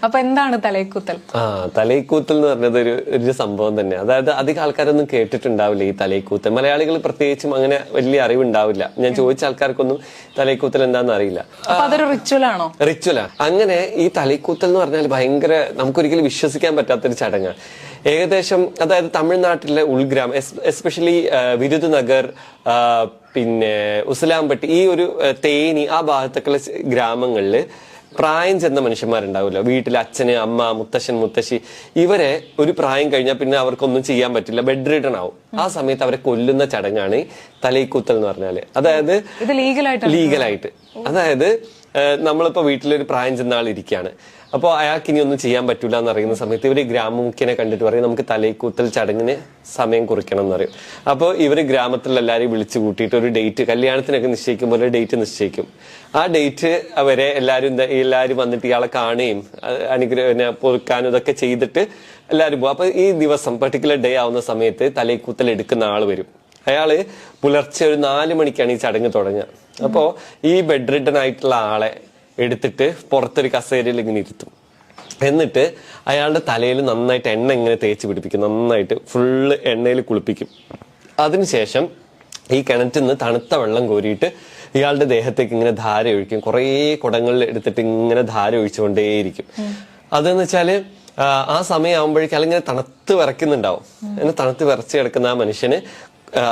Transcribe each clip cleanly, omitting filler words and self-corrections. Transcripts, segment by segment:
അപ്പൊ എന്താണ് തലൈക്കൂത്തൽ? തലൈക്കൂത്തൽ എന്ന് പറഞ്ഞത് ഒരു സംഭവം തന്നെ. അതായത് അധികം ആൾക്കാരൊന്നും കേട്ടിട്ടുണ്ടാവില്ല ഈ തലൈക്കൂത്തൽ. മലയാളികൾ പ്രത്യേകിച്ചും അങ്ങനെ വലിയ അറിവുണ്ടാവില്ല. ഞാൻ ചോദിച്ച ആൾക്കാർക്കൊന്നും തലൈക്കൂത്തൽ എന്താണെന്ന് അറിയില്ല. അതൊരു റിച്വൽ ആണോ? റിച്വലാണ്. അങ്ങനെ ഈ തലൈക്കൂത്തൽ എന്ന് പറഞ്ഞാൽ ഭയങ്കര നമുക്കൊരിക്കലും വിശ്വസിക്കാൻ പറ്റാത്തൊരു ചടങ്ങാണ്. ഏകദേശം അതായത് തമിഴ്നാട്ടിലെ ഉൾഗ്രാമം, എസ്പെഷ്യലി വിരുദുനഗർ, പിന്നെ ഉസ്ലാംപട്ടി, ഈ ഒരു തേനി, ആ ഭാഗത്തൊക്കെയുള്ള ഗ്രാമങ്ങളില് പ്രായം ചെന്ന മനുഷ്യന്മാരുണ്ടാവില്ല. വീട്ടിൽ അച്ഛന്, അമ്മ, മുത്തശ്ശൻ, മുത്തശ്ശി, ഇവരെ ഒരു പ്രായം കഴിഞ്ഞാൽ പിന്നെ അവർക്കൊന്നും ചെയ്യാൻ പറ്റില്ല, ബെഡ് റിഡൺ ആവും. ആ സമയത്ത് അവരെ കൊല്ലുന്ന ചടങ്ങാണ് തലൈക്കൂത്തൽ എന്ന് പറഞ്ഞാല്. അതായത് ലീഗലായിട്ട്. അതായത് നമ്മളിപ്പോ വീട്ടിലൊരു പ്രായം ചെന്ന ആൾ ഇരിക്കുകയാണ്. അപ്പോൾ അയാൾക്ക് ഇനി ഒന്നും ചെയ്യാൻ പറ്റൂല എന്ന് അറിയുന്ന സമയത്ത് ഇവര് ഗ്രാമമുഖ്യനെ കണ്ടിട്ട് പറയും നമുക്ക് തലൈക്കൂത്തൽ ചടങ്ങിന് സമയം കുറിക്കണം എന്ന് പറയും. അപ്പോൾ ഇവര് ഗ്രാമത്തിലുള്ള എല്ലാവരെയും വിളിച്ചു കൂട്ടിയിട്ട് ഒരു ഡേറ്റ്, കല്യാണത്തിനൊക്കെ നിശ്ചയിക്കുമ്പോൾ ഒരു ഡേറ്റ് നിശ്ചയിക്കും. ആ ഡേറ്റ് അവരെ എല്ലാവരും വന്നിട്ട് ഇയാളെ കാണുകയും പൊറുക്കാനും ഇതൊക്കെ ചെയ്തിട്ട് എല്ലാവരും പോകും. അപ്പൊ ഈ ദിവസം പെർട്ടിക്കുലർ ഡേ ആവുന്ന സമയത്ത് തലൈക്കൂത്തൽ എടുക്കുന്ന ആള് വരും. അയാള് പുലർച്ചെ ഒരു 4 മണിക്കാണ് ഈ ചടങ്ങ് തുടങ്ങുക. അപ്പോ ഈ ബെഡ് റിഡൻ ആയിട്ടുള്ള ആളെ എടുത്തിട്ട് പുറത്തൊരു കസേരയിൽ ഇങ്ങനെ ഇരുത്തും. എന്നിട്ട് അയാളുടെ തലയിൽ നന്നായിട്ട് എണ്ണ ഇങ്ങനെ തേച്ച് പിടിപ്പിക്കും, നന്നായിട്ട് ഫുള്ള് എണ്ണയിൽ കുളിപ്പിക്കും. അതിനുശേഷം ഈ കിണറ്റിൽ നിന്ന് തണുത്ത വെള്ളം കോരിയിട്ട് ഇയാളുടെ ദേഹത്തേക്ക് ഇങ്ങനെ ധാര ഒഴിക്കും. കുറേ കുടങ്ങളിൽ എടുത്തിട്ട് ഇങ്ങനെ ധാര ഒഴിച്ചുകൊണ്ടേയിരിക്കും. അതെന്ന് വെച്ചാല് ആ സമയമാകുമ്പോഴേക്കും അതിങ്ങനെ തണുത്ത് വിറയ്ക്കുന്നുണ്ടാവും. അങ്ങനെ തണുത്ത് വിറച്ച് കിടക്കുന്ന ആ മനുഷ്യന്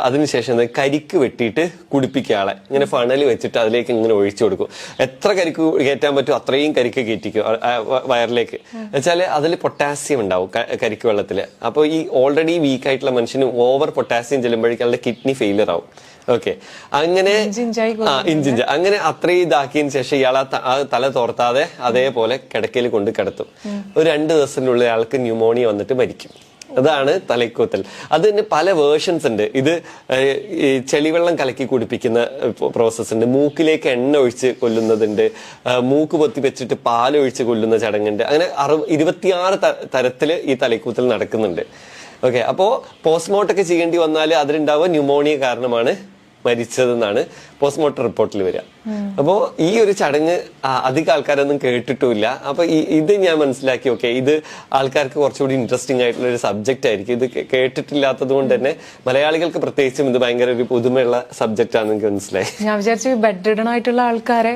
അതിനുശേഷം കരിക്ക് വെട്ടിയിട്ട് കുടിപ്പിക്കുക ആളെ. ഇങ്ങനെ ഫണല് വെച്ചിട്ട് അതിലേക്ക് ഇങ്ങനെ ഒഴിച്ചു കൊടുക്കും. എത്ര കരിക്ക് കയറ്റാൻ പറ്റും അത്രയും കരിക്ക് കയറ്റിക്കും വയറിലേക്ക്. വെച്ചാല് അതിൽ പൊട്ടാസ്യം ഉണ്ടാവും കരിക്ക് വെള്ളത്തില്. അപ്പൊ ഈ ഓൾറെഡി വീക്ക് ആയിട്ടുള്ള മനുഷ്യന് ഓവർ പൊട്ടാസ്യം ചെല്ലുമ്പോഴേക്കും അവരുടെ കിഡ്നി ഫെയിലിയർ ആവും. ഓക്കെ, അങ്ങനെ ഇഞ്ചിഞ്ച് അങ്ങനെ അത്രയും ഇതാക്കിയതിന് ശേഷം ഇയാൾ ആ തല തോർത്താതെ അതേപോലെ കിടക്കയിൽ കൊണ്ട് കിടത്തും. ഒരു 2 ദിവസത്തിനുള്ളിൽ അയാൾക്ക് ന്യൂമോണിയ വന്നിട്ട് മരിക്കും. അതാണ് തലൈക്കൂത്തൽ. അതിന് പല വേർഷൻസ് ഉണ്ട്. ഇത് ഈ ചെളിവെള്ളം കലക്കി കുടിപ്പിക്കുന്ന പ്രോസസ് ഉണ്ട്, മൂക്കിലേക്ക് എണ്ണ ഒഴിച്ച് കൊല്ലുന്നതുണ്ട്, മൂക്ക് പൊത്തി വെച്ചിട്ട് പാലൊഴിച്ച് കൊല്ലുന്ന ചടങ്ങുണ്ട്. അങ്ങനെ 26 തരത്തില് ഈ തലൈക്കൂത്തൽ നടക്കുന്നുണ്ട്. ഓക്കെ, അപ്പോ പോസ്റ്റ്മോർട്ടം ഒക്കെ ചെയ്യേണ്ടി വന്നാൽ അതിലുണ്ടാവുക ന്യൂമോണിയ കാരണമാണ് മരിച്ചതെന്നാണ് പോസ്റ്റ്മോർട്ടം റിപ്പോർട്ടിൽ വരിക. അപ്പോ ഈ ഒരു ചടങ്ങ് അധികം ആൾക്കാരൊന്നും കേട്ടിട്ടുമില്ല. അപ്പൊ ഇത് ഞാൻ മനസ്സിലാക്കി, ഓക്കെ, ഇത് ആൾക്കാർക്ക് കുറച്ചുകൂടി ഇൻട്രസ്റ്റിംഗ് ആയിട്ടുള്ള ഒരു സബ്ജക്റ്റ് ആയിരിക്കും. ഇത് കേട്ടിട്ടില്ലാത്തത് കൊണ്ട് തന്നെ മലയാളികൾക്ക് പ്രത്യേകിച്ചും ഇത് ഭയങ്കര ഒരു പുതുമയുള്ള സബ്ജക്റ്റ് ആണെന്ന് എനിക്ക് മനസ്സിലായി. ഞാൻ വിചാരിച്ചു ബെഡ് റിഡൺ ആയിട്ടുള്ള ആൾക്കാരെ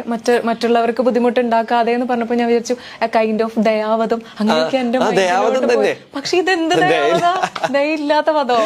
മറ്റുള്ളവർക്ക് ബുദ്ധിമുട്ട് ഉണ്ടാക്കാതെ എന്ന് പറഞ്ഞപ്പോ ഞാൻ വിചാരിച്ചു കൈൻഡ് ഓഫ് ദയാവധം അങ്ങനെയൊക്കെ എന്റെ. ദയാവധം തന്നെ. പക്ഷെ ഇത് എന്ത് ദയാവധം? ദയ ഇല്ലാത്ത വധോ?